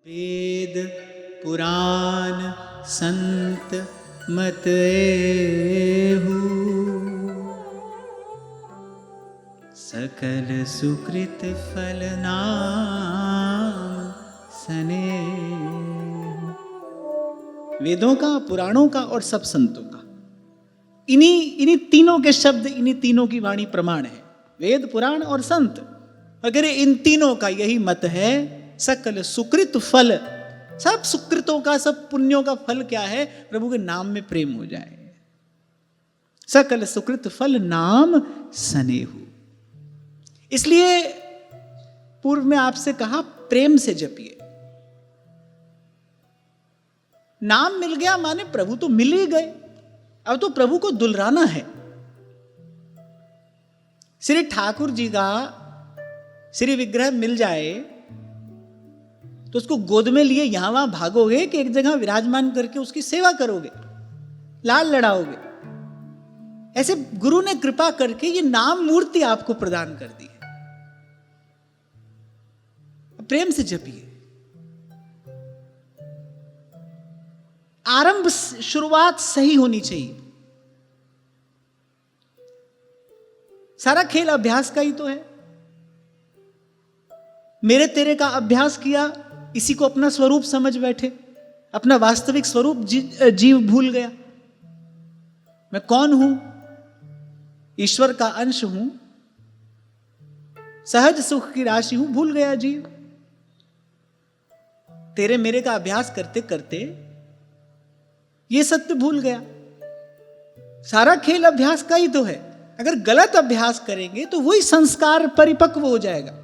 वेद पुराण संत मत एहू, सकल सुकृत फल नाम सनेहु। वेदों का, पुराणों का और सब संतों का, इन्हीं तीनों के शब्द, इन्हीं तीनों की वाणी प्रमाण है। वेद, पुराण और संत वगैरह, इन तीनों का यही मत है। सकल सुकृत फल, सब सुकृतों का, सब पुण्यों का फल क्या है? प्रभु के नाम में प्रेम हो जाए। सकल सुकृत फल नाम सनेहु। इसलिए पूर्व में आपसे कहा, प्रेम से जपिए। नाम मिल गया माने प्रभु तो मिल ही गए, अब तो प्रभु को दुलराना है। श्री ठाकुर जी का श्री विग्रह मिल जाए तो उसको गोद में लिए यहां वहां भागोगे कि एक जगह विराजमान करके उसकी सेवा करोगे, लाल लड़ाओगे? ऐसे गुरु ने कृपा करके ये नाम मूर्ति आपको प्रदान कर दी है। प्रेम से जपिए। आरंभ, शुरुआत सही होनी चाहिए। सारा खेल अभ्यास का ही तो है। मेरे तेरे का अभ्यास किया, इसी को अपना स्वरूप समझ बैठे, अपना वास्तविक स्वरूप जीव भूल गया। मैं कौन हूं? ईश्वर का अंश हूं, सहज सुख की राशि हूं, भूल गया जीव। तेरे मेरे का अभ्यास करते करते ये सत्य भूल गया। सारा खेल अभ्यास का ही तो है। अगर गलत अभ्यास करेंगे तो वही संस्कार परिपक्व हो जाएगा।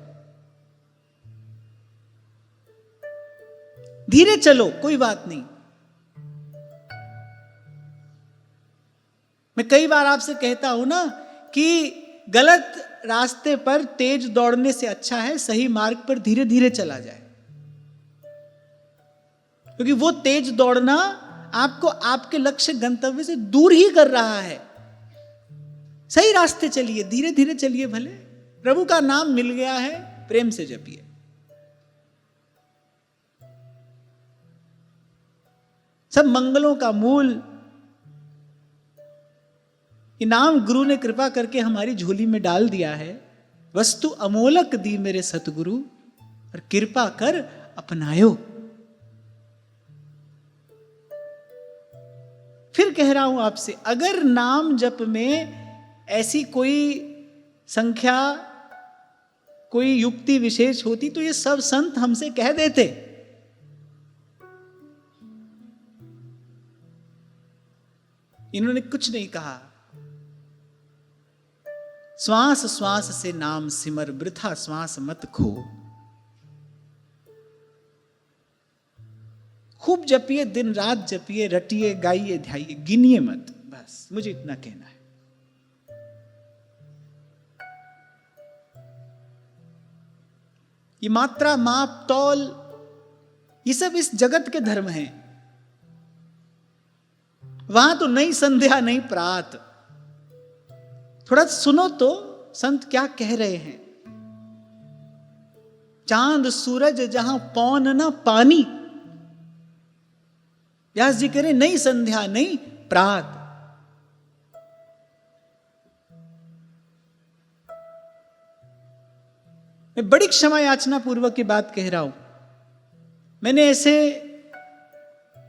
धीरे चलो, कोई बात नहीं। मैं कई बार आपसे कहता हूं ना कि गलत रास्ते पर तेज दौड़ने से अच्छा है सही मार्ग पर धीरे धीरे चला जाए, क्योंकि वो तेज दौड़ना आपको आपके लक्ष्य गंतव्य से दूर ही कर रहा है। सही रास्ते चलिए, धीरे धीरे चलिए। भले प्रभु का नाम मिल गया है, प्रेम से जपिए। सब मंगलों का मूल ये नाम गुरु ने कृपा करके हमारी झोली में डाल दिया है। वस्तु अमोलक दी मेरे सतगुरु, और कृपा कर अपनायो। फिर कह रहा हूं आपसे, अगर नाम जप में ऐसी कोई संख्या, कोई युक्ति विशेष होती तो ये सब संत हमसे कह देते। इन्होंने कुछ नहीं कहा। श्वास श्वास से नाम सिमर, वृथा श्वास मत खो। खूब जपिए, दिन रात जपिए, रटिए, गाइए, ध्याइए, गिनिए मत। बस मुझे इतना कहना है। ये मात्रा, माप, तौल, ये सब इस जगत के धर्म हैं। वहां तो नहीं संध्या नहीं प्रात। थोड़ा सुनो तो संत क्या कह रहे हैं। चांद सूरज जहां पौन ना पानी, व्यास जी कह रहे नहीं संध्या नहीं प्रात। मैं बड़ी क्षमा याचना पूर्वक की बात कह रहा हूं। मैंने ऐसे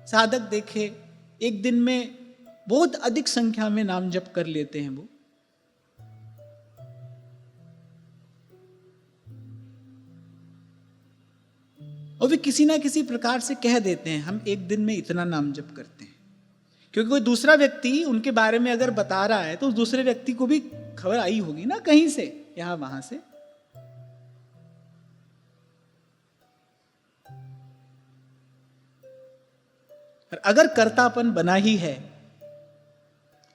साधक देखे, एक दिन में बहुत अधिक संख्या में नाम जप कर लेते हैं वो। और वे किसी ना किसी प्रकार से कह देते हैं हम एक दिन में इतना नाम जप करते हैं। क्योंकि कोई दूसरा व्यक्ति उनके बारे में अगर बता रहा है तो उस दूसरे व्यक्ति को भी खबर आई होगी ना कहीं से, यहां वहां से। और अगर कर्तापन बना ही है,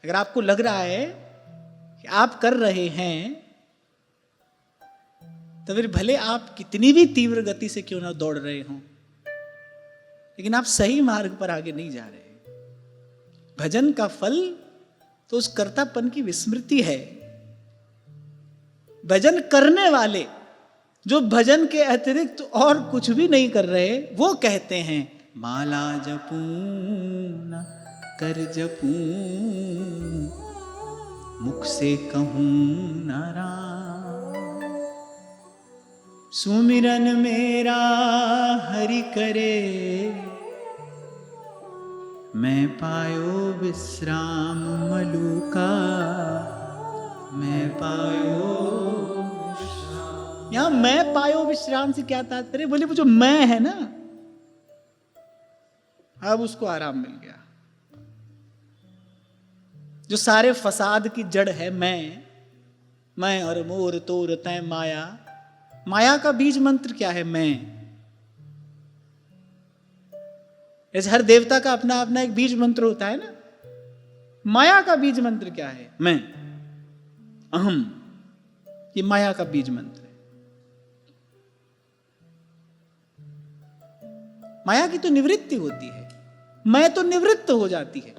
अगर आपको लग रहा है कि आप कर रहे हैं, तो फिर भले आप कितनी भी तीव्र गति से क्यों ना दौड़ रहे हों, लेकिन आप सही मार्ग पर आगे नहीं जा रहे। भजन का फल तो उस कर्तापन की विस्मृति है। भजन करने वाले जो भजन के अतिरिक्त और कुछ भी नहीं कर रहे, वो कहते हैं माला जपूं न कर जपूं, मुख से कहूं न राम। सुमिरन मेरा हरि करे, मैं पायो विश्राम मलूका, मैं पायो विश्राम। यहां मैं पायो विश्राम से क्या तात्पर्य? बोले वो जो मैं है ना, अब उसको आराम मिल गया। जो सारे फसाद की जड़ है मैं और मोर तोर तय माया। माया का बीज मंत्र क्या है? मैं। ऐसे हर देवता का अपना अपना एक बीज मंत्र होता है ना। माया का बीज मंत्र क्या है? मैं, अहम। ये माया का बीज मंत्र है। माया की तो निवृत्ति होती है, मैं तो निवृत्त हो जाती है।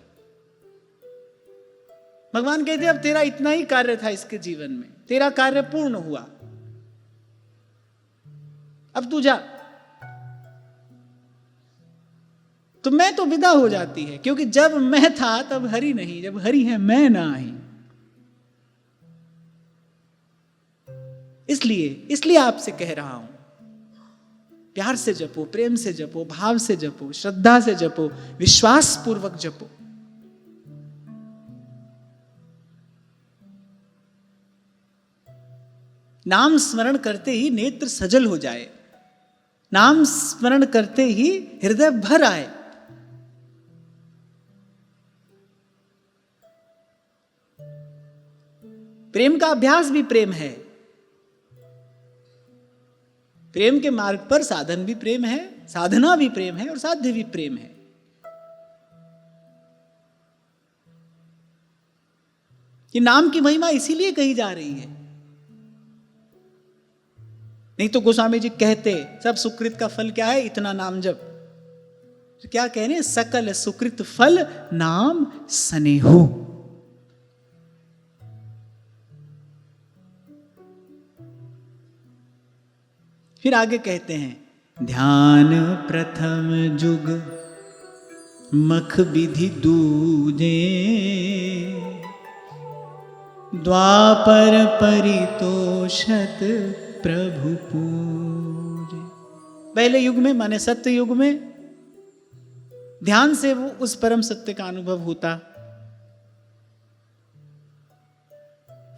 भगवान कहते अब तेरा इतना ही कार्य था इसके जीवन में, तेरा कार्य पूर्ण हुआ, अब तू जा। तो मैं तो विदा हो जाती है, क्योंकि जब मैं था तब हरि नहीं, जब हरि है मैं नाही। इसलिए आपसे कह रहा हूं, प्यार से जपो, प्रेम से जपो, भाव से जपो, श्रद्धा से जपो, विश्वास पूर्वक जपो। नाम स्मरण करते ही नेत्र सजल हो जाए, नाम स्मरण करते ही हृदय भर आए। प्रेम का अभ्यास भी प्रेम है। प्रेम के मार्ग पर साधन भी प्रेम है, साधना भी प्रेम है और साध्य भी प्रेम है। ये नाम की महिमा इसीलिए कही जा रही है, नहीं तो गोस्वामी जी कहते सब सुकृत का फल क्या है? इतना नाम जप। तो क्या कह रहे हैं? सकल सुकृत फल नाम स्नेहो। फिर आगे कहते हैं ध्यान प्रथम जुग मख विधि दूजे, द्वापर परितोषत प्रभु पूजे। पहले युग में माने सत्य युग में ध्यान से वो उस परम सत्य का अनुभव होता,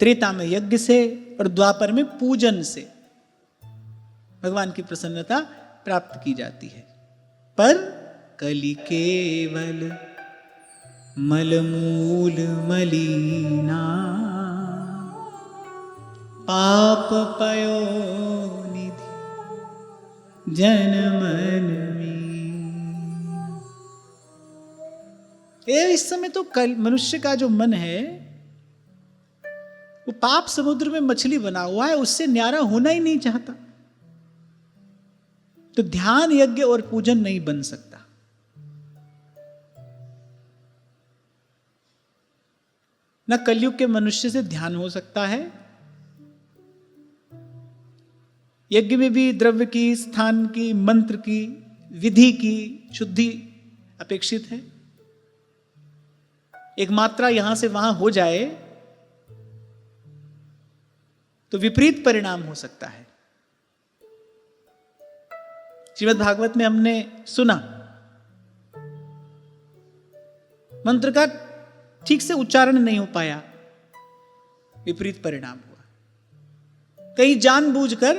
त्रेता में यज्ञ से और द्वापर में पूजन से भगवान की प्रसन्नता प्राप्त की जाती है। पर कलि केवल मलमूल मलीना, पाप पयो निधि जनमन मीना। इस समय तो मनुष्य का जो मन है वो पाप समुद्र में मछली बना हुआ है, उससे न्यारा होना ही नहीं चाहता। तो ध्यान यज्ञ और पूजन नहीं बन सकता। न कलयुग के मनुष्य से ध्यान हो सकता है। यज्ञ में भी द्रव्य की, स्थान की, मंत्र की, विधि की शुद्धि अपेक्षित है। एक मात्रा यहां से वहां हो जाए तो विपरीत परिणाम हो सकता है। श्रीमद् भागवत में हमने सुना, मंत्र का ठीक से उच्चारण नहीं हो पाया, विपरीत परिणाम हुआ। कहीं जानबूझकर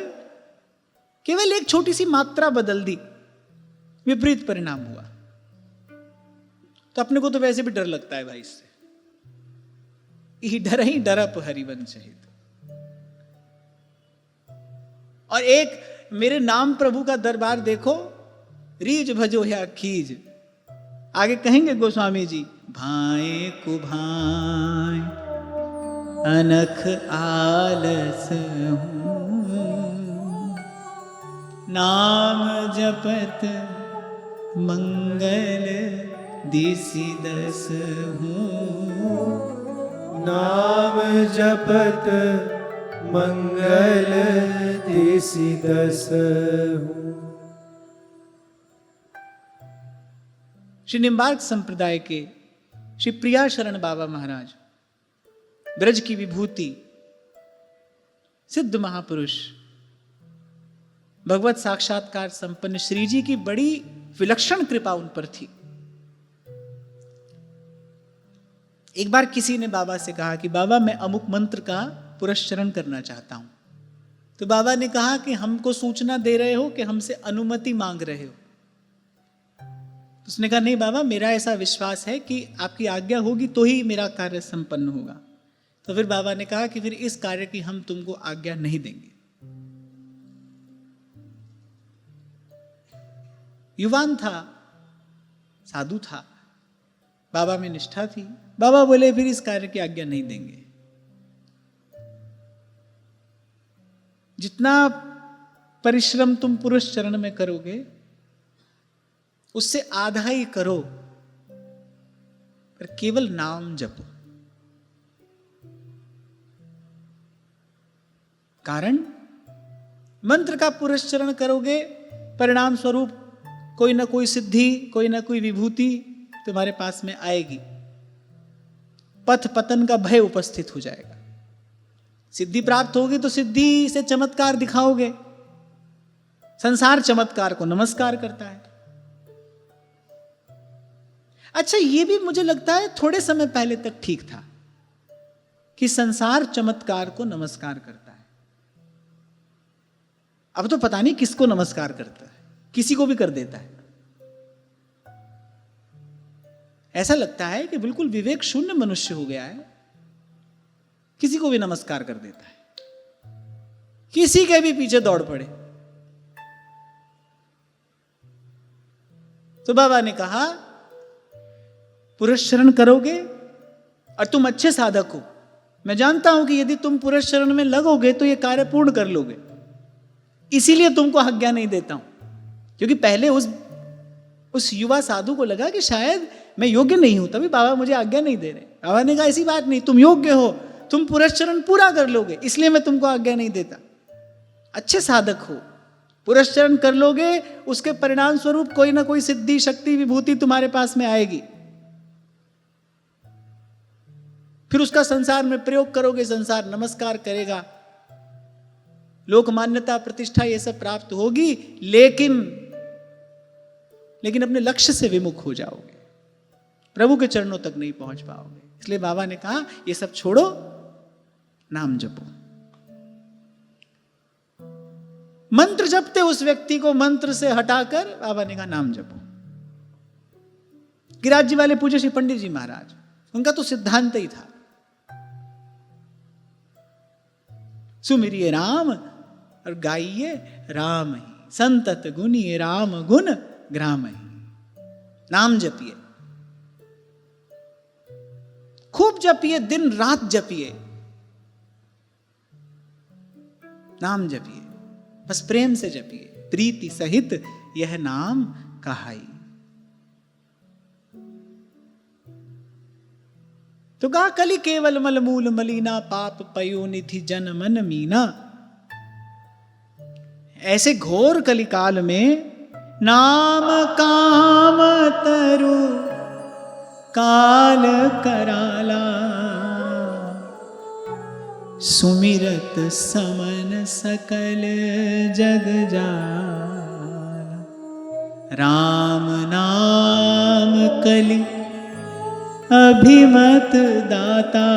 केवल एक छोटी सी मात्रा बदल दी, विपरीत परिणाम हुआ। तो अपने को तो वैसे भी डर लगता है भाई इससे, डर ही डरप हरिवंश हित। और एक मेरे नाम प्रभु का दरबार देखो, रीज भजो या खीज। आगे कहेंगे गोस्वामी जी, भाए को भाए अनख आलस हूँ, नाम जपत मंगल दिसि दस हूँ, नाम जपत मंगल देसी दसहु। श्री निम्बार्क संप्रदाय के श्री प्रिया शरण बाबा महाराज, ब्रज की विभूति, सिद्ध महापुरुष, भगवत साक्षात्कार संपन्न श्री जी की बड़ी विलक्षण कृपा उन पर थी। एक बार किसी ने बाबा से कहा कि बाबा मैं अमुक मंत्र का पुरस्चरण करना चाहता हूं। तो बाबा ने कहा कि हमको सूचना दे रहे हो कि हमसे अनुमति मांग रहे हो। उसने कहा नहीं बाबा, मेरा ऐसा विश्वास है कि आपकी आज्ञा होगी तो ही मेरा कार्य संपन्न होगा। तो फिर बाबा ने कहा कि फिर इस कार्य की हम तुमको आज्ञा नहीं देंगे। युवान था, साधु था, बाबा में निष्ठा थी। बाबा बोले फिर इस कार्य की आज्ञा नहीं देंगे। जितना परिश्रम तुम पुरुष चरण में करोगे उससे आधा ही करो, पर केवल नाम जपो। कारण मंत्र का पुरस्चरण करोगे, परिणाम स्वरूप कोई ना कोई सिद्धि, कोई ना कोई विभूति तुम्हारे पास में आएगी। पथ पतन का भय उपस्थित हो जाएगा। सिद्धि प्राप्त होगी तो सिद्धि से चमत्कार दिखाओगे। संसार चमत्कार को नमस्कार करता है। अच्छा, ये भी मुझे लगता है थोड़े समय पहले तक ठीक था कि संसार चमत्कार को नमस्कार करता है। अब तो पता नहीं किसको नमस्कार करता है, किसी को भी कर देता है। ऐसा लगता है कि बिल्कुल विवेक शून्य मनुष्य हो गया है, किसी को भी नमस्कार कर देता है, किसी के भी पीछे दौड़ पड़े। तो बाबा ने कहा पुरस्चरण करोगे और तुम अच्छे साधक हो, मैं जानता हूं कि यदि तुम पुरस्चरण में लगोगे तो यह कार्य पूर्ण कर लोगे, इसीलिए तुमको आज्ञा नहीं देता हूं। क्योंकि पहले उस युवा साधु को लगा कि शायद मैं योग्य नहीं हूं, तभी बाबा मुझे आज्ञा नहीं दे रहे। बाबा ने कहा ऐसी बात नहीं, तुम योग्य हो, तुम पुरस्चरण पूरा कर लोगे, इसलिए मैं तुमको आज्ञा नहीं देता। अच्छे साधक हो, पुरस्चरण कर लोगे, उसके परिणाम स्वरूप कोई ना कोई सिद्धि, शक्ति, विभूति तुम्हारे पास में आएगी। फिर उसका संसार में प्रयोग करोगे, संसार नमस्कार करेगा, लोक मान्यता, प्रतिष्ठा ये सब प्राप्त होगी, लेकिन अपने लक्ष्य से विमुख हो जाओगे, प्रभु के चरणों तक नहीं पहुंच पाओगे। इसलिए बाबा ने कहा ये सब छोड़ो, नाम जपो। मंत्र जपते उस व्यक्ति को मंत्र से हटाकर बाबा ने कहा नाम जपो। गिरिराज जी वाले पूज्य श्री पंडित जी महाराज, उनका तो सिद्धांत ही था, सुमिरिए राम और गाइए राम ही, संतत गुनिए राम गुण ग्राम ही। नाम जपिए, खूब जपिए, दिन रात जपिए, नाम जपिए, बस प्रेम से जपिए, प्रीति सहित यह नाम कहाई। तो गा कलि केवल मल मूल मलीना, पाप पयो निधि जन मन मीना। ऐसे घोर कलिकाल में नाम काम तरु काल कराला, सुमिरत समन सकल जग जाना। राम नाम कलि अभिमत दाता,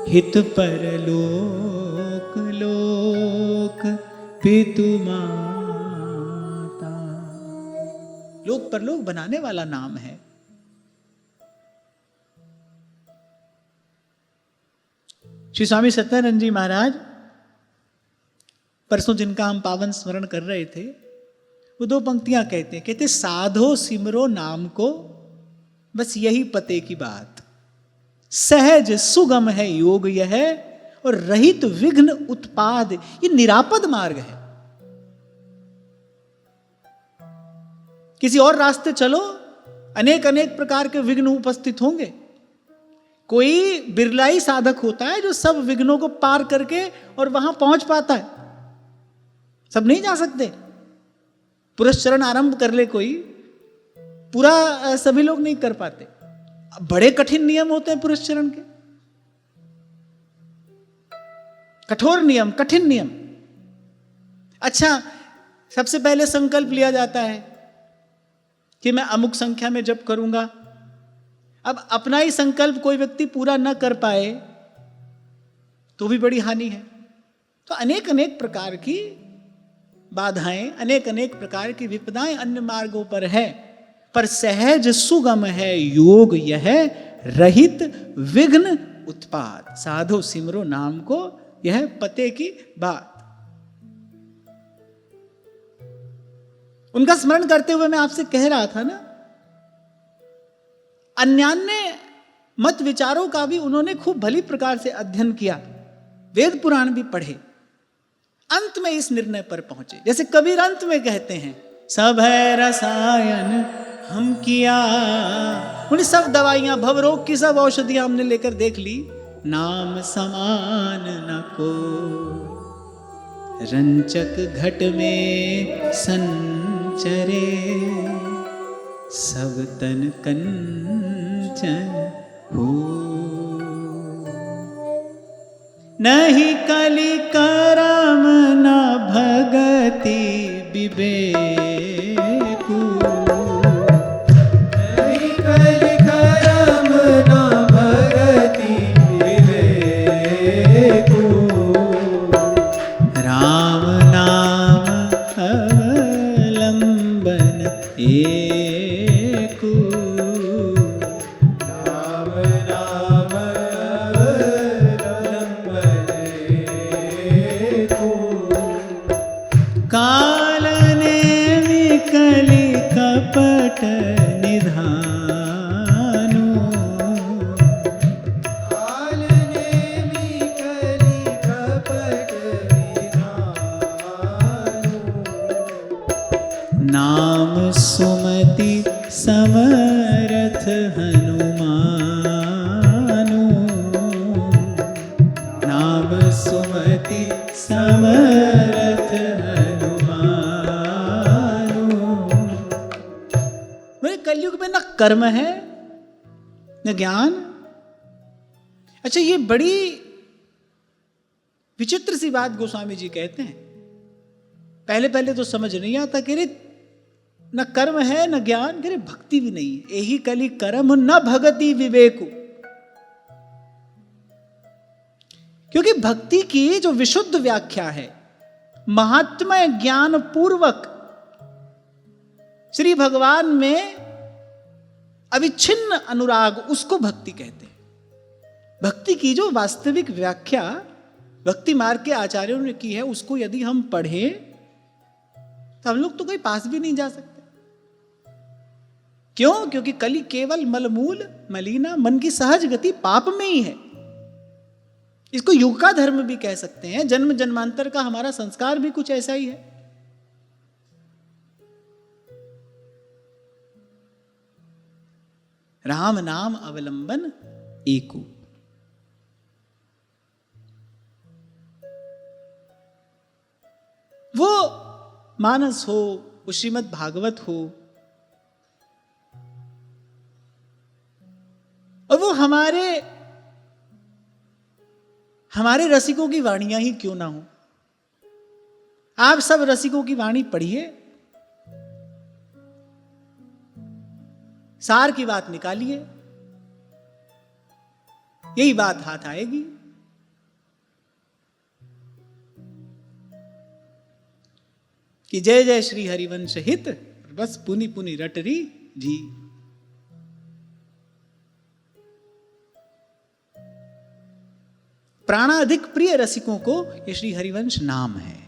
हित पर लोक लोक पितु माता। लोक परलोक बनाने वाला नाम है। श्री स्वामी सत्यानंद जी महाराज परसों जिनका हम पावन स्मरण कर रहे थे, वो दो पंक्तियां कहते साधो सिमरो नाम को, बस यही पते की बात। सहज सुगम है योग यह, और रहित विघ्न उत्पाद, ये निरापद मार्ग है। किसी और रास्ते चलो, अनेक अनेक प्रकार के विघ्न उपस्थित होंगे, कोई बिरला ही साधक होता है जो सब विघ्नों को पार करके और वहां पहुंच पाता है। सब नहीं जा सकते। पुरस्चरण आरंभ कर ले कोई, पूरा सभी लोग नहीं कर पाते। बड़े कठिन नियम होते हैं पुरस्चरण के, कठोर नियम, कठिन नियम। अच्छा, सबसे पहले संकल्प लिया जाता है कि मैं अमुक संख्या में जप करूंगा। अब अपना ही संकल्प कोई व्यक्ति पूरा न कर पाए तो भी बड़ी हानि है। तो अनेक अनेक प्रकार की बाधाएं, अनेक अनेक प्रकार की विपदाएं अन्य मार्गों पर है, पर सहज सुगम है योग यह रहित विघ्न उत्पाद। साधो सिमरो नाम को यह पते की बात। उनका स्मरण करते हुए मैं आपसे कह रहा था ना, अन्यान्य मत विचारों का भी उन्होंने खूब भली प्रकार से अध्ययन किया, वेद पुराण भी पढ़े, अंत में इस निर्णय पर पहुंचे। जैसे कबीर अंत में कहते हैं, सब है रसायन हम किया। उन्हें सब दवाइयां, भवरोग की सब औषधियां हमने लेकर देख ली, नाम समान न को रंचक घट में संचरे, सब तन कंचन हो। नहीं कलि करम न भगति विवेकु, नहीं कलि करम न भगति विवेकु, राम नाम अवलंबन एकु, राम नाम अवलंबन एकु, काल नेमि कलि कपट निधानु, काल नेमि कलि कपट निधानु, नाम सुमति समरथ हनुमानु, नाम सुमति समरथ हनुमानु। मेरे कलयुग में न कर्म है न ज्ञान। अच्छा, ये बड़ी विचित्र सी बात गोस्वामी जी कहते हैं। पहले पहले तो समझ नहीं आता कि रे न कर्म है न ज्ञान, कि रे भक्ति भी नहीं है। यही कली कर्म न भगति विवेकु। क्योंकि भक्ति की जो विशुद्ध व्याख्या है, महात्म्य ज्ञान पूर्वक श्री भगवान में अविच्छिन्न अनुराग, उसको भक्ति कहते हैं। भक्ति की जो वास्तविक व्याख्या भक्ति मार्ग के आचार्यों ने की है, उसको यदि हम पढ़े तो हम लोग तो कोई पास भी नहीं जा सकते। क्यों? क्योंकि कली केवल मलमूल मलिना, मन की सहज गति पाप में ही है। इसको युग का धर्म भी कह सकते हैं, जन्म जन्मांतर का हमारा संस्कार भी कुछ ऐसा ही है। राम नाम अवलंबन एको। वो मानस हो, वो श्रीमद् भागवत हो, और वो हमारे रसिकों की वाणियां ही क्यों ना हो। आप सब रसिकों की वाणी पढ़िए, सार की बात निकालिए, यही बात हाथ आएगी। कि जय जय श्री हरिवंश हित, बस पुनि पुनि रटरी जी। प्राणाधिक प्रिय रसिकों को ये श्री हरिवंश नाम है।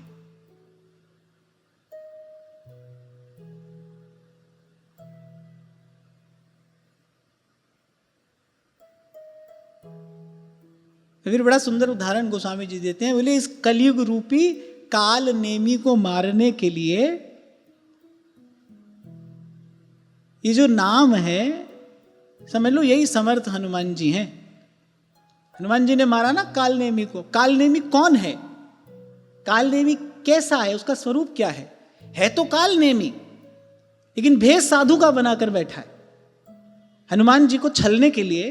फिर बड़ा सुंदर उदाहरण गोस्वामी जी देते हैं। बोले इस कलयुग रूपी काल नेमी को मारने के लिए ये जो नाम है, समझ लो यही समर्थ हनुमान जी हैं। हनुमान जी ने मारा ना कालनेमी को। कालनेमी कौन है? कालनेमी कैसा है? उसका स्वरूप क्या है तो कालनेमी, लेकिन भेष साधु का बनाकर बैठा है। हनुमान जी को छलने के लिए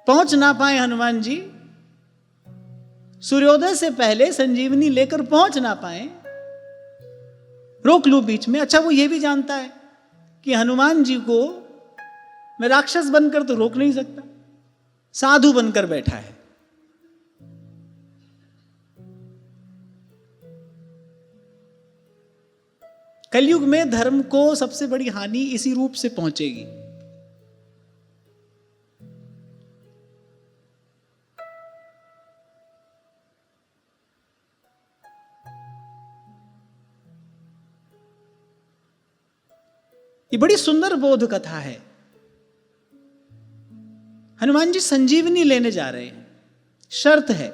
पहुंच ना पाए हनुमान जी, सूर्योदय से पहले संजीवनी लेकर पहुंच ना पाए, रोक लूं बीच में। अच्छा, वो ये भी जानता है कि हनुमान जी को मैं राक्षस बनकर तो रोक नहीं सकता, साधु बनकर बैठा है। कलयुग में धर्म को सबसे बड़ी हानि इसी रूप से पहुंचेगी। ये बड़ी सुंदर बोध कथा है। हनुमान जी संजीवनी लेने जा रहे हैं, शर्त है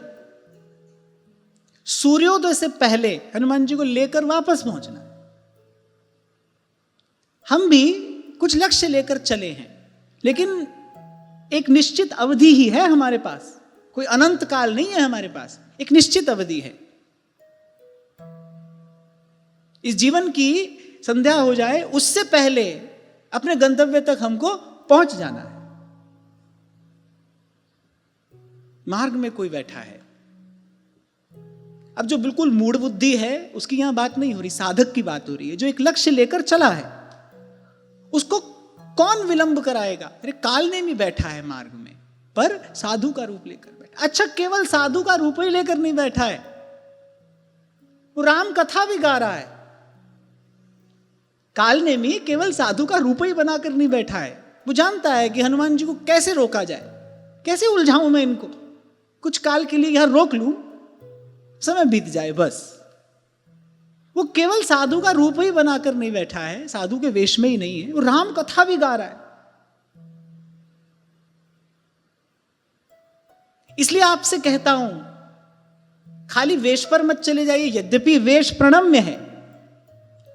सूर्योदय से पहले हनुमान जी को लेकर वापस पहुंचना। हम भी कुछ लक्ष्य लेकर चले हैं, लेकिन एक निश्चित अवधि ही है हमारे पास, कोई अनंत काल नहीं है हमारे पास, एक निश्चित अवधि है। इस जीवन की संध्या हो जाए उससे पहले अपने गंतव्य तक हमको पहुंच जाना है। मार्ग में कोई बैठा है, अब जो बिल्कुल मूढ़ बुद्धि है उसकी यहां बात नहीं हो रही, साधक की बात हो रही है। जो एक लक्ष्य लेकर चला है उसको कौन विलंब कराएगा? अरे कालनेमी बैठा है मार्ग में, पर साधु का रूप लेकर बैठा। अच्छा, केवल साधु का रूप ही लेकर नहीं बैठा है, वो राम कथा भी गा रहा है। कालनेमी केवल साधु का रूप ही बनाकर नहीं बैठा है, वो जानता है कि हनुमान जी को कैसे रोका जाए, कैसे उलझाऊं मैं इनको, कुछ काल के लिए यहां रोक लूं, समय बीत जाए बस। वो केवल साधु का रूप ही बनाकर नहीं बैठा है, साधु के वेश में ही नहीं है, वो राम कथा भी गा रहा है। इसलिए आपसे कहता हूं, खाली वेश पर मत चले जाइए। यद्यपि वेश प्रणम्य है,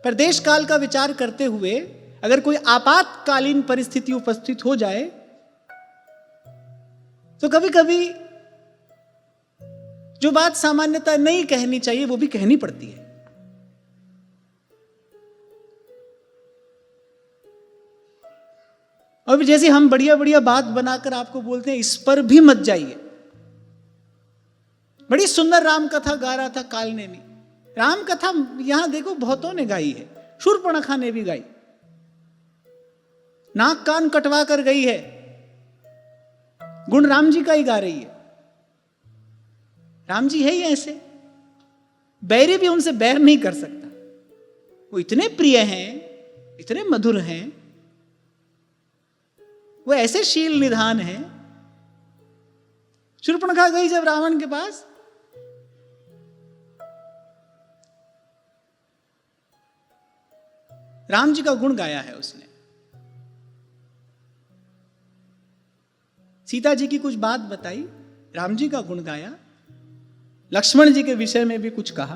पर देश काल का विचार करते हुए अगर कोई आपातकालीन परिस्थिति उपस्थित हो जाए तो कभी कभी जो बात सामान्यतः नहीं कहनी चाहिए वो भी कहनी पड़ती है। और जैसे हम बढ़िया बढ़िया बात बनाकर आपको बोलते हैं इस पर भी मत जाइए। बड़ी सुंदर राम कथा गा रहा था कालनेमी। राम कथा यहां देखो बहुतों ने गाई है, शूर्पणखा ने भी गाई, नाक कान कटवा कर गई है, गुण राम जी का ही गा रही है। राम जी है ही ऐसे, बैरी भी उनसे बैर नहीं कर सकता, वो इतने प्रिय हैं, इतने मधुर हैं, वो ऐसे शील निधान हैं। शूर्पणखा गई जब रावण के पास, राम जी का गुण गाया है उसने, सीता जी की कुछ बात बताई, राम जी का गुण गाया, लक्ष्मण जी के विषय में भी कुछ कहा,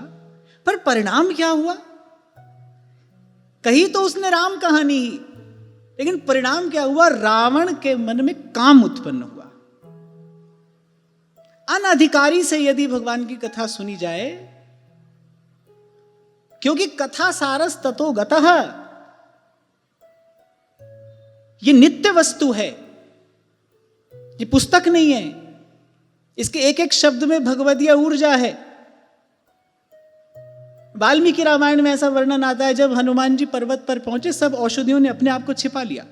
पर परिणाम क्या हुआ? कही तो उसने राम कहानी ही, लेकिन परिणाम क्या हुआ? रावण के मन में काम उत्पन्न हुआ। अनधिकारी से यदि भगवान की कथा सुनी जाए, क्योंकि कथा सारस ततो गतः, ये नित्य वस्तु है, ये पुस्तक नहीं है, इसके एक एक शब्द में भगवदीय ऊर्जा है। वाल्मीकि रामायण में ऐसा वर्णन आता है, जब हनुमान जी पर्वत पर पहुंचे सब औषधियों ने अपने आप को छिपा लिया।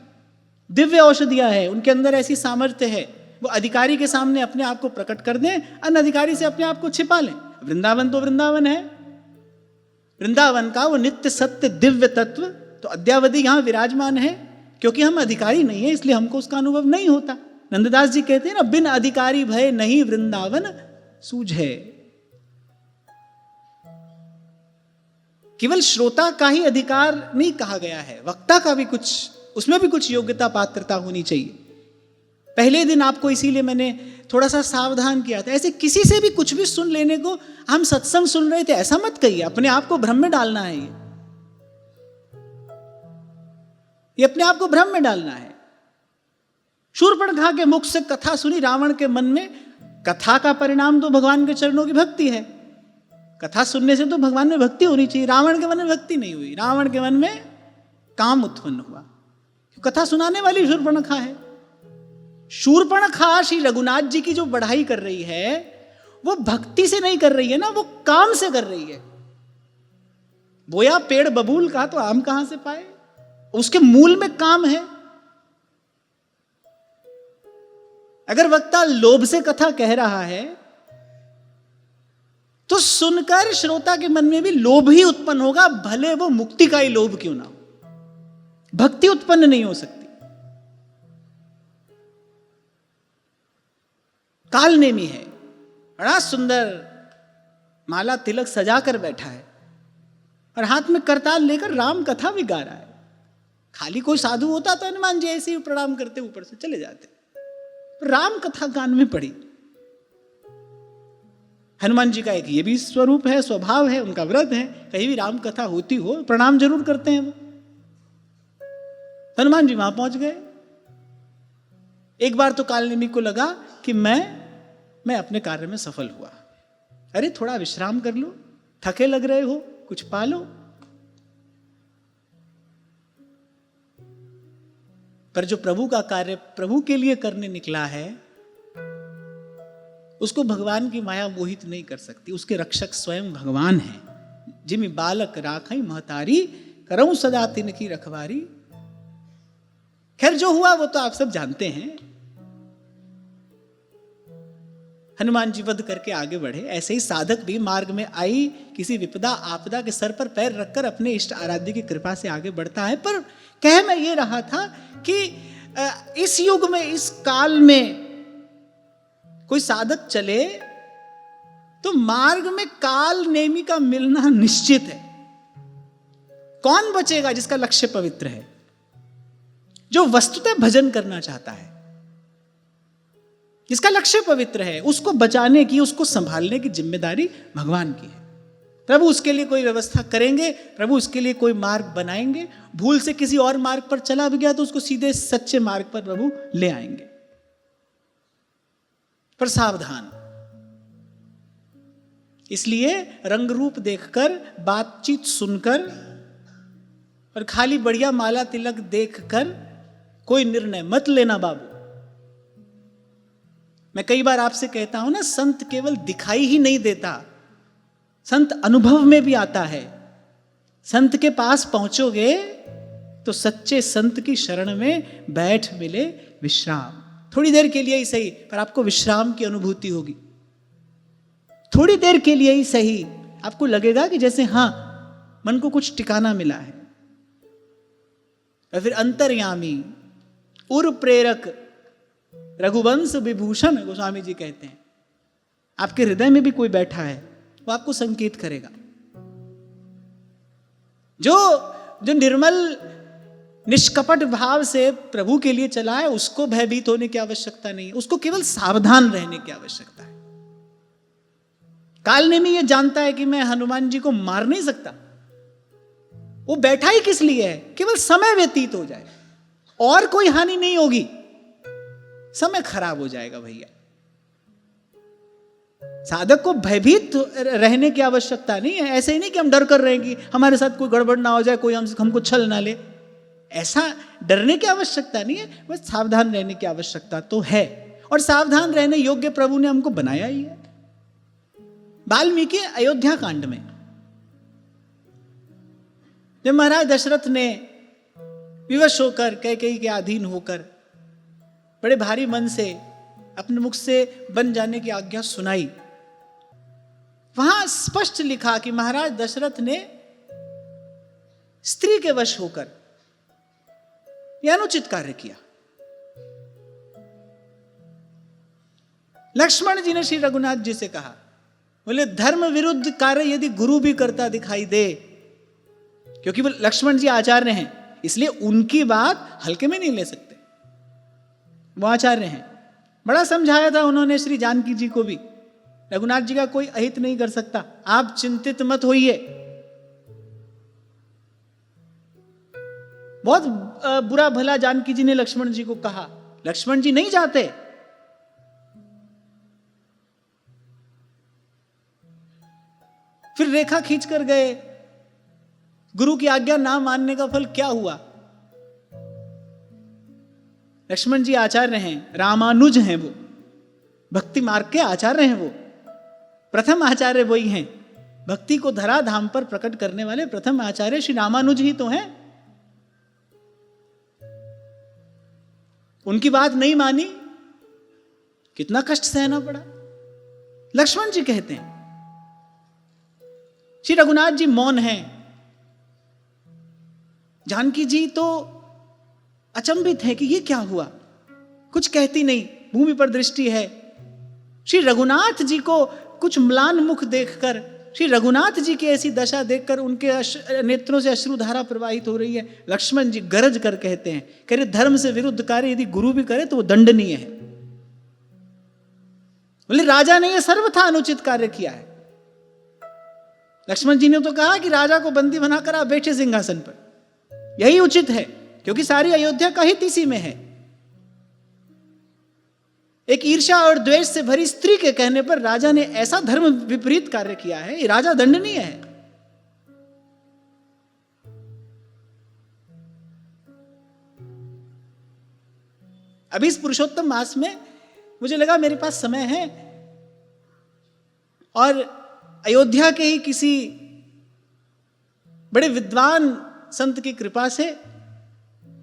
दिव्य औषधियां हैं, उनके अंदर ऐसी सामर्थ्य है, वो अधिकारी के सामने अपने आप को प्रकट कर दें, अनधिकारी से अपने आप को छिपा लें। वृंदावन तो वृंदावन है, वृंदावन का वो नित्य सत्य दिव्य तत्व तो अद्यावधि यहां विराजमान है। क्योंकि हम अधिकारी नहीं है इसलिए हमको उसका अनुभव नहीं होता। नंददास जी कहते हैं ना, बिन अधिकारी भय नहीं वृंदावन सूझे। केवल श्रोता का ही अधिकार नहीं कहा गया है, वक्ता का भी कुछ, उसमें भी कुछ योग्यता पात्रता होनी चाहिए। पहले दिन आपको इसीलिए मैंने थोड़ा सा सावधान किया था, ऐसे किसी से भी कुछ भी सुन लेने को, हम सत्संग सुन रहे थे ऐसा मत कहिए, अपने आप को भ्रम में डालना है। ये अपने आप को भ्रम में डालना है। शूर्पणखा के मुख से कथा सुनी, रावण के मन में, कथा का परिणाम तो भगवान के चरणों की भक्ति है, कथा सुनने से तो भगवान में भक्ति होनी चाहिए। रावण के मन में भक्ति नहीं हुई, रावण के मन में काम उत्पन्न हुआ। कथा सुनाने वाली शूर्पणखा है। शूर्पणखा श्री रघुनाथ जी की जो बढ़ाई कर रही है वो भक्ति से नहीं कर रही है ना, वो काम से कर रही है। बोया पेड़ बबूल का तो आम कहां से पाए, उसके मूल में काम है। अगर वक्ता लोभ से कथा कह रहा है तो सुनकर श्रोता के मन में भी लोभ ही उत्पन्न होगा, भले वो मुक्ति का ही लोभ क्यों ना हो। भक्ति उत्पन्न नहीं हो सकती। कालनेमी है, बड़ा सुंदर माला तिलक सजा कर बैठा है और हाथ में करताल लेकर राम कथा भी गा रहा है। खाली कोई साधु होता तो हनुमान जी ऐसे ही प्रणाम करते ऊपर से चले जाते, राम कथा कान में पड़ी। हनुमान जी का एक ये भी स्वरूप है, स्वभाव है, उनका व्रत है, कहीं भी राम कथा होती हो प्रणाम जरूर करते हैं वो। हनुमान जी वहां पहुंच गए। एक बार तो कालनेमी को लगा कि मैं अपने कार्य में सफल हुआ। अरे थोड़ा विश्राम कर लो, थके लग रहे हो, कुछ पालो। पर जो प्रभु का कार्य प्रभु के लिए करने निकला है उसको भगवान की माया मोहित नहीं कर सकती। उसके रक्षक स्वयं भगवान हैं। जिमि बालक राखई महतारी, करऊं सदा तिनकी रखवारी। खैर जो हुआ वो तो आप सब जानते हैं। हनुमान जी वध करके आगे बढ़े। ऐसे ही साधक भी मार्ग में आई किसी विपदा आपदा के सर पर पैर रखकर अपने इष्ट आराध्य की कृपा से आगे बढ़ता है। पर कह मैं ये रहा था कि इस युग में, इस काल में कोई साधक चले तो मार्ग में काल नेमी का मिलना निश्चित है। कौन बचेगा जिसका लक्ष्य पवित्र है, जो वस्तुतः भजन करना चाहता है, जिसका लक्ष्य पवित्र है, उसको बचाने की, उसको संभालने की जिम्मेदारी भगवान की है। प्रभु उसके लिए कोई व्यवस्था करेंगे, प्रभु उसके लिए कोई मार्ग बनाएंगे। भूल से किसी और मार्ग पर चला भी गया तो उसको सीधे सच्चे मार्ग पर प्रभु ले आएंगे। पर सावधान, इसलिए रंग रूप देखकर, बातचीत सुनकर और खाली बढ़िया माला तिलक देखकर कोई निर्णय मत लेना बाबू। मैं कई बार आपसे कहता हूं ना, संत केवल दिखाई ही नहीं देता, संत अनुभव में भी आता है। संत के पास पहुंचोगे तो सच्चे संत की शरण में बैठ मिले विश्राम। थोड़ी देर के लिए ही सही, पर आपको विश्राम की अनुभूति होगी। थोड़ी देर के लिए ही सही, आपको लगेगा कि जैसे हां मन को कुछ ठिकाना मिला है। और फिर अंतर्यामी, उर प्रेरक, रघुवंश विभूषण गोस्वामी जी कहते हैं, आपके हृदय में भी कोई बैठा है, वो आपको संकेत करेगा। जो निर्मल निष्कपट भाव से प्रभु के लिए चला है, उसको भयभीत होने की आवश्यकता नहीं है, उसको केवल सावधान रहने की आवश्यकता है। कालनेमी ये जानता है कि मैं हनुमान जी को मार नहीं सकता। वो बैठा ही किस लिए है, केवल समय व्यतीत हो जाए, और कोई हानि नहीं होगी, समय खराब हो जाएगा भैया। साधक को भयभीत रहने की आवश्यकता नहीं है। ऐसे ही नहीं कि हम डर कर रहे हैं कि हमारे साथ कोई गड़बड़ ना हो जाए, कोई हमको छल ना ले। ऐसा डरने की आवश्यकता नहीं है, बस सावधान रहने की आवश्यकता तो है। और सावधान रहने योग्य प्रभु ने हमको बनाया ही है। वाल्मीकि अयोध्या कांड में जब महाराज दशरथ ने विवश होकर, कैकेयी के अधीन होकर, बड़े भारी मन से अपने मुख से बन जाने की आज्ञा सुनाई, वहां स्पष्ट लिखा कि महाराज दशरथ ने स्त्री के वश होकर यह अनुचित कार्य किया। लक्ष्मण जी ने श्री रघुनाथ जी से कहा, बोले धर्म विरुद्ध कार्य यदि गुरु भी करता दिखाई दे, क्योंकि वो लक्ष्मण जी आचार्य हैं, इसलिए उनकी बात हल्के में नहीं ले सकते, वो आचार्य हैं। बड़ा समझाया था उन्होंने श्री जानकी जी को भी, रघुनाथ जी का कोई अहित नहीं कर सकता, आप चिंतित मत होइए। बहुत बुरा भला जानकी जी ने लक्ष्मण जी को कहा लक्ष्मण जी नहीं जाते। फिर रेखा खींच कर गए। गुरु की आज्ञा ना मानने का फल क्या हुआ? लक्ष्मण जी आचार्य हैं, रामानुज हैं, वो भक्ति मार्ग के आचार्य हैं, वो प्रथम आचार्य वही हैं। भक्ति को धरा धाम पर प्रकट करने वाले प्रथम आचार्य श्री रामानुज ही तो हैं। उनकी बात नहीं मानी, कितना कष्ट सहना पड़ा। लक्ष्मण जी कहते हैं, श्री रघुनाथ जी मौन हैं। जानकी जी तो अचंभित है कि ये क्या हुआ, कुछ कहती नहीं, भूमि पर दृष्टि है। श्री रघुनाथ जी को कुछ म्लान मुख देखकर, श्री रघुनाथ जी की ऐसी दशा देखकर उनके नेत्रों से अश्रुधारा प्रवाहित हो रही है। लक्ष्मण जी गरज कर कहते हैं, कह रहे धर्म से विरुद्ध कार्य यदि गुरु भी करे तो वो दंडनीय है। बोले राजा ने यह सर्वथा अनुचित कार्य किया है। लक्ष्मण जी ने तो कहा कि राजा को बंदी बनाकर आप बैठे सिंहासन पर, यही उचित है, क्योंकि सारी अयोध्या का हित इसी में है। एक ईर्ष्या और द्वेष से भरी स्त्री के कहने पर राजा ने ऐसा धर्म विपरीत कार्य किया है, ये राजा दंडनीय है। अभी इस पुरुषोत्तम मास में मुझे लगा मेरे पास समय है, और अयोध्या के ही किसी बड़े विद्वान संत की कृपा से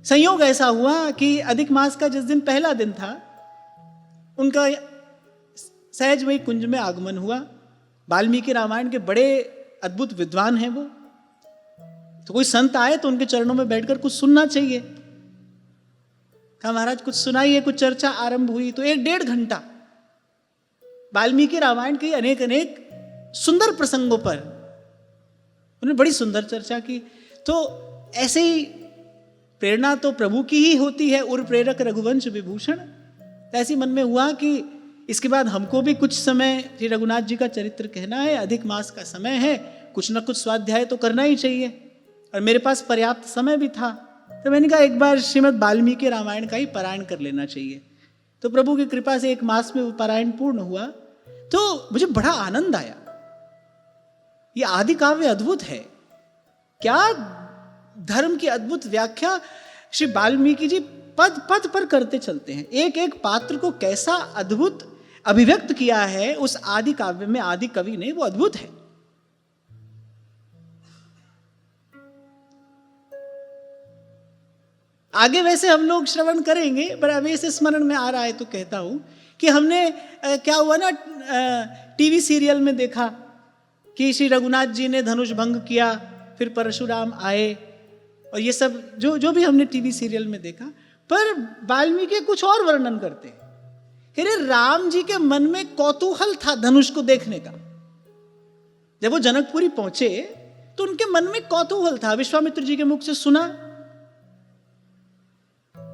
संयोग ऐसा हुआ कि अधिक मास का जिस दिन पहला दिन था, उनका सहज वही कुंज में आगमन हुआ। वाल्मीकि रामायण के बड़े अद्भुत विद्वान हैं वो, तो कोई संत आए तो उनके चरणों में बैठकर कुछ सुनना चाहिए। कहा महाराज कुछ सुनाइए। कुछ चर्चा आरंभ हुई तो 1-1.5 घंटा वाल्मीकि रामायण के अनेक अनेक सुंदर प्रसंगों पर उन्होंने बड़ी सुंदर चर्चा की। तो ऐसे ही प्रेरणा तो प्रभु की ही होती है, उर प्रेरक रघुवंश विभूषण। ऐसी मन में हुआ कि इसके बाद हमको भी कुछ समय श्री रघुनाथ जी का चरित्र कहना है, अधिक मास का समय है, कुछ न कुछ स्वाध्याय तो करना ही चाहिए, और मेरे पास पर्याप्त समय भी था। तो मैंने कहा एक बार श्रीमद् वाल्मीकि रामायण का ही पारायण कर लेना चाहिए। तो प्रभु की कृपा से 1 मास में वो पारायण पूर्ण हुआ। तो मुझे बड़ा आनंद आया। ये आदि काव्य अद्भुत है, क्या धर्म की अद्भुत व्याख्या श्री वाल्मीकि जी पद पद पर करते चलते हैं। एक एक पात्र को कैसा अद्भुत अभिव्यक्त किया है उस आदि काव्य में आदि कवि ने, वो अद्भुत है। आगे वैसे हम लोग श्रवण करेंगे, पर अभी से स्मरण में आ रहा है तो कहता हूं कि हमने क्या हुआ ना, टीवी सीरियल में देखा कि श्री रघुनाथ जी ने धनुष भंग किया, फिर परशुराम आए, और ये सब जो भी हमने टीवी सीरियल में देखा। पर वाल्मीकि कुछ और वर्णन करते हैं। कह रहे राम जी के मन में कौतूहल था धनुष को देखने का। जब वो जनकपुरी पहुंचे तो उनके मन में कौतूहल था। विश्वामित्र जी के मुख से सुना,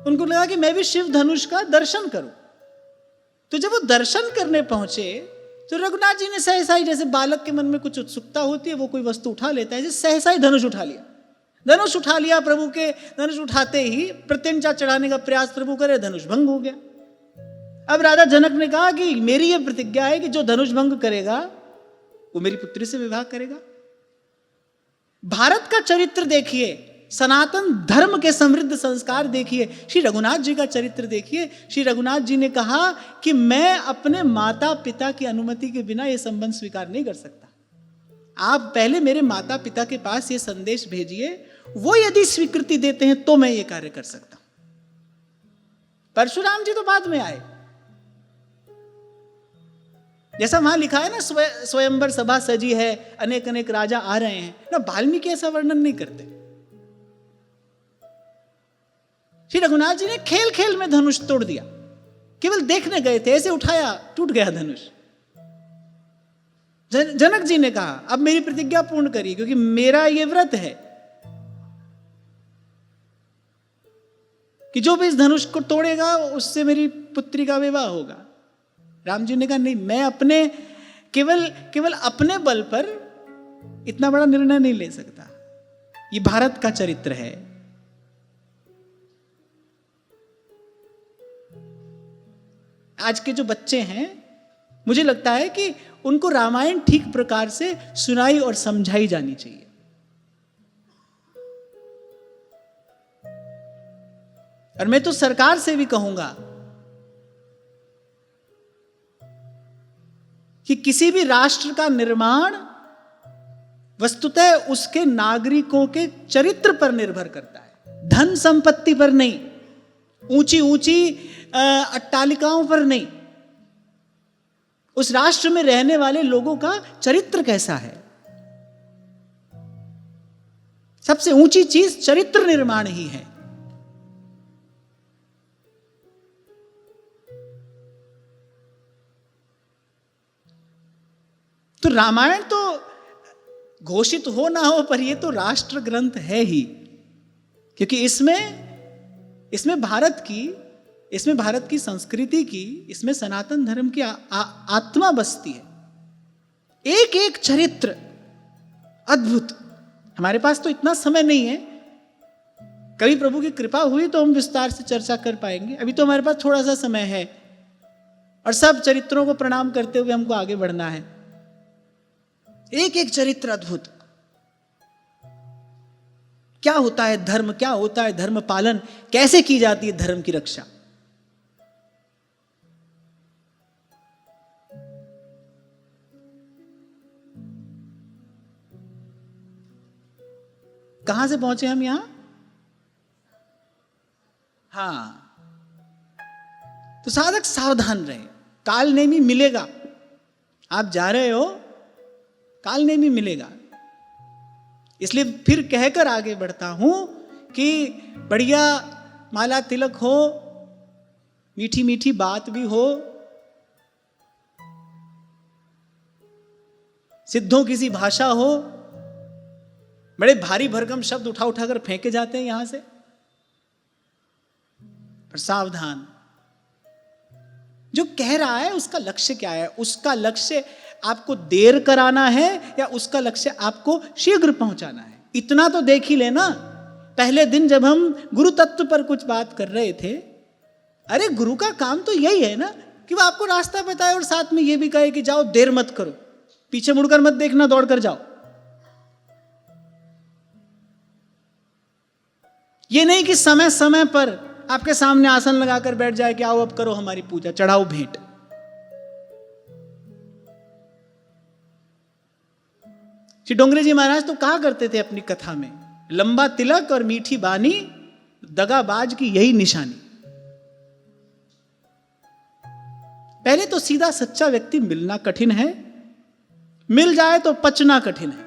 उनको लगा कि मैं भी शिव धनुष का दर्शन करूं। तो जब वो दर्शन करने पहुंचे तो रघुनाथ जी ने सहसा ही, जैसे बालक के मन में कुछ उत्सुकता होती है, वो कोई वस्तु उठा लेता है, जैसे सहसा ही धनुष उठा लिया। धनुष उठा लिया। प्रभु के धनुष उठाते ही प्रत्यंचा चढ़ाने का प्रयास प्रभु करे, धनुष भंग हो गया। अब राजा जनक ने कहा कि मेरी यह प्रतिज्ञा है कि जो धनुष भंग करेगा वो मेरी पुत्री से विवाह करेगा। भारत का चरित्र देखिए, सनातन धर्म के समृद्ध संस्कार देखिए, श्री रघुनाथ जी का चरित्र देखिए। श्री रघुनाथ जी ने कहा कि मैं अपने माता पिता की अनुमति के बिना यह संबंध स्वीकार नहीं कर सकता। आप पहले मेरे माता पिता के पास ये संदेश भेजिए, वो यदि स्वीकृति देते हैं तो मैं ये कार्य कर सकता हूं। परशुराम जी तो बाद में आए। जैसा वहां लिखा है ना, स्वयंवर सभा सजी है, अनेक अनेक राजा आ रहे हैं ना, वाल्मीकि ऐसा वर्णन नहीं करते। श्री रघुनाथ जी ने खेल खेल में धनुष तोड़ दिया। केवल देखने गए थे, ऐसे उठाया, टूट गया धनुष। जनक जी ने कहा अब मेरी प्रतिज्ञा पूर्ण करिए, क्योंकि मेरा ये व्रत है कि जो भी इस धनुष को तोड़ेगा उससे मेरी पुत्री का विवाह होगा। राम जी ने कहा नहीं, मैं अपने केवल अपने बल पर इतना बड़ा निर्णय नहीं ले सकता। ये भारत का चरित्र है। आज के जो बच्चे हैं, मुझे लगता है कि उनको रामायण ठीक प्रकार से सुनाई और समझाई जानी चाहिए। और मैं तो सरकार से भी कहूंगा कि किसी भी राष्ट्र का निर्माण वस्तुतः उसके नागरिकों के चरित्र पर निर्भर करता है, धन संपत्ति पर नहीं, ऊंची ऊंची अट्टालिकाओं पर नहीं। उस राष्ट्र में रहने वाले लोगों का चरित्र कैसा है। सबसे ऊंची चीज चरित्र निर्माण ही है। तो रामायण तो घोषित हो ना हो, पर यह तो राष्ट्र ग्रंथ है ही, क्योंकि इसमें भारत की संस्कृति की, इसमें सनातन धर्म की आत्मा बसती है। एक एक चरित्र अद्भुत। हमारे पास तो इतना समय नहीं है, कभी प्रभु की कृपा हुई तो हम विस्तार से चर्चा कर पाएंगे। अभी तो हमारे पास थोड़ा सा समय है और सब चरित्रों को प्रणाम करते हुए हमको आगे बढ़ना है। एक एक चरित्र अद्भुत। क्या होता है धर्म, क्या होता है धर्म पालन, कैसे की जाती है धर्म की रक्षा। कहां से पहुंचे हम यहां? हाँ, तो साधक सावधान रहे, काल नेमी मिलेगा। आप जा रहे हो, काल नेमी मिलेगा। इसलिए फिर कहकर आगे बढ़ता हूं कि बढ़िया माला तिलक हो, मीठी मीठी बात भी हो, सिद्धों की सी भाषा हो, बड़े भारी भरकम शब्द उठा उठाकर फेंके जाते हैं यहां से। पर सावधान, जो कह रहा है उसका लक्ष्य क्या है? उसका लक्ष्य आपको देर कराना है या उसका लक्ष्य आपको शीघ्र पहुंचाना है? इतना तो देख ही लेना। पहले दिन जब हम गुरु तत्व पर कुछ बात कर रहे थे, अरे गुरु का काम तो यही है ना कि वो आपको रास्ता बताए और साथ में ये भी कहे कि जाओ, देर मत करो, पीछे मुड़कर मत देखना, दौड़कर जाओ। ये नहीं कि समय समय पर आपके सामने आसन लगाकर बैठ जाए कि आओ अब करो हमारी पूजा, चढ़ाओ भेंट। श्री डोंगरे जी महाराज तो कहा करते थे अपनी कथा में, लंबा तिलक और मीठी बानी दगाबाज की यही निशानी। पहले तो सीधा सच्चा व्यक्ति मिलना कठिन है, मिल जाए तो पचना कठिन है।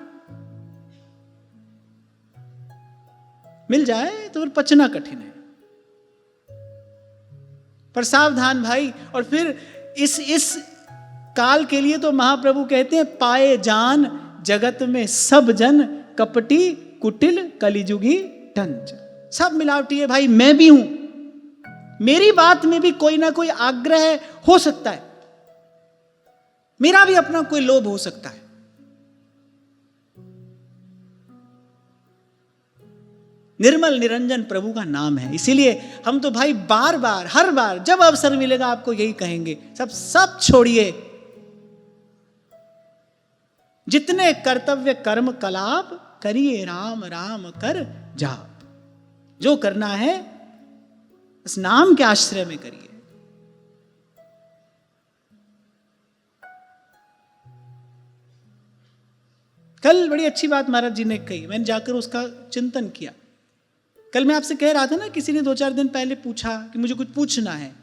मिल जाए तो फिर पचना कठिन है। पर सावधान भाई। और फिर इस काल के लिए तो महाप्रभु कहते हैं, पाए जान जगत में सब जन, कपटी कुटिल कलिजुगी टंच। सब मिलावटी है भाई, मैं भी हूं, मेरी बात में भी कोई ना कोई आग्रह हो सकता है, मेरा भी अपना कोई लोभ हो सकता है। निर्मल निरंजन प्रभु का नाम है। इसीलिए हम तो भाई बार बार, हर बार जब अवसर मिलेगा आपको यही कहेंगे, सब छोड़िए, जितने कर्तव्य कर्म कलाप करिए, राम राम कर जाप। जो करना है इस नाम के आश्रय में करिए। कल बड़ी अच्छी बात महाराज जी ने कही, मैंने जाकर उसका चिंतन किया। कल मैं आपसे कह रहा था ना, किसी ने 2-4 दिन पहले पूछा कि मुझे कुछ पूछना है।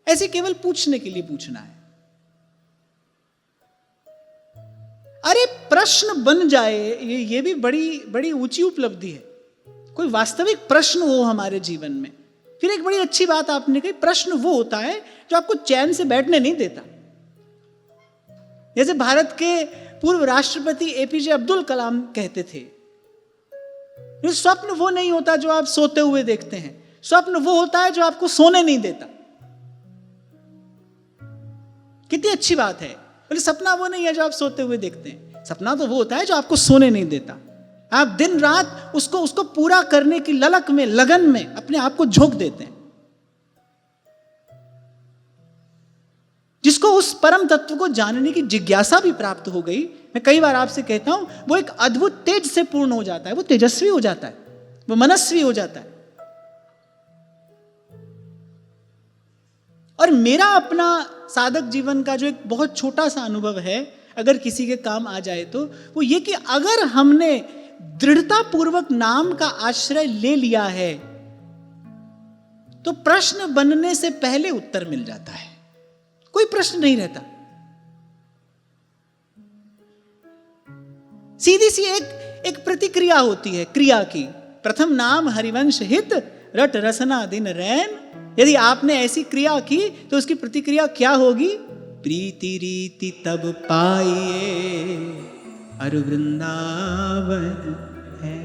ऐसे केवल पूछने के लिए पूछना है। अरे प्रश्न बन जाए, ये भी बड़ी बड़ी ऊंची उपलब्धि है। कोई वास्तविक प्रश्न हो हमारे जीवन में। फिर एक बड़ी अच्छी बात आपने कही, प्रश्न वो होता है जो आपको चैन से बैठने नहीं देता। जैसे भारत के पूर्व राष्ट्रपति एपीजे अब्दुल कलाम कहते थे, स्वप्न वो नहीं होता जो आप सोते हुए देखते हैं, स्वप्न वो होता है जो आपको सोने नहीं देता। कितनी अच्छी बात है। बोले सपना वो नहीं है जो आप सोते हुए देखते हैं, सपना तो वो होता है जो आपको सोने नहीं देता। आप दिन रात उसको पूरा करने की ललक में, लगन में अपने आप को झोंक देते हैं। जिसको उस परम तत्व को जानने की जिज्ञासा भी प्राप्त हो गई, मैं कई बार आपसे कहता हूं, वो एक अद्भुत तेज से पूर्ण हो जाता है, वो तेजस्वी हो जाता है, वो मनस्वी हो जाता है। और मेरा अपना साधक जीवन का जो एक बहुत छोटा सा अनुभव है, अगर किसी के काम आ जाए तो वो ये कि अगर हमने दृढ़ता पूर्वक नाम का आश्रय ले लिया है तो प्रश्न बनने से पहले उत्तर मिल जाता है, कोई प्रश्न नहीं रहता। सीधी सी एक प्रतिक्रिया होती है क्रिया की। प्रथम नाम हरिवंश हित, रट रसना दिन रैन। यदि आपने ऐसी क्रिया की तो उसकी प्रतिक्रिया क्या होगी? प्रीति रीति तब पाइए अरु वृंदावन है।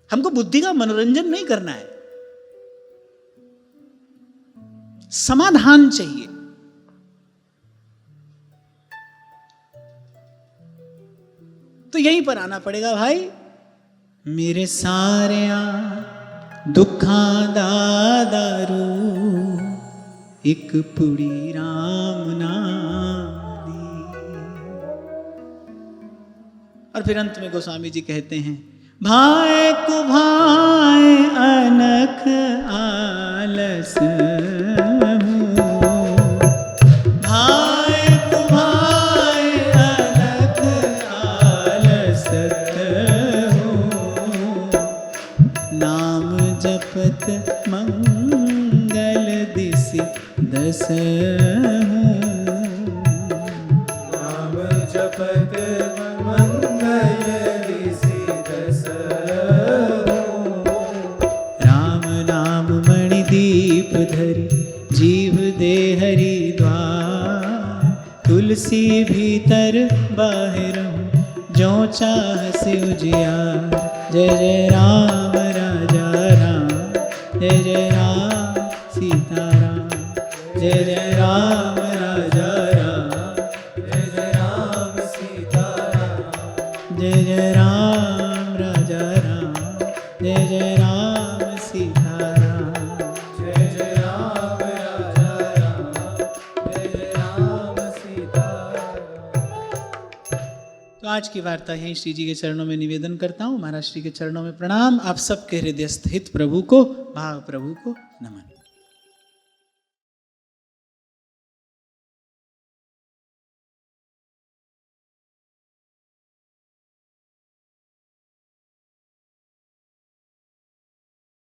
हमको बुद्धि का मनोरंजन नहीं करना है, समाधान चाहिए। तो यहीं पर आना पड़ेगा भाई। मेरे सारे दुखा दादारू एक पुड़ी राम नाम दी। और फिर अंत में गोस्वामी जी कहते हैं, भाई को भाई अनख आलस हूँ, भाई को भाई अनख आलस हूँ, नाम जपत मंगल दिसि दस हूँ, नाम जपत मंगल दिसि दस हूँ। राम नाम मणि दीप धरि जीव दे हरि द्वार, तुलसी भीतर बाहिर जो चाह से उजियार। जय जय राम राजा राम, जय जय राम सीताराम, जय जय राम राजा राम, जय जय राम सीताराम, जय जय राम राजा राम, जय जय राम सीताराम। जय जय राम राजा राम, जय जय राम सीताराम। तो आज की वार्ता यहीं श्री जी के चरणों में निवेदन करता हूँ। महाराज श्री के चरणों में प्रणाम। आप सबके हृदयस्थ हित प्रभु को, भाव प्रभु को नमन।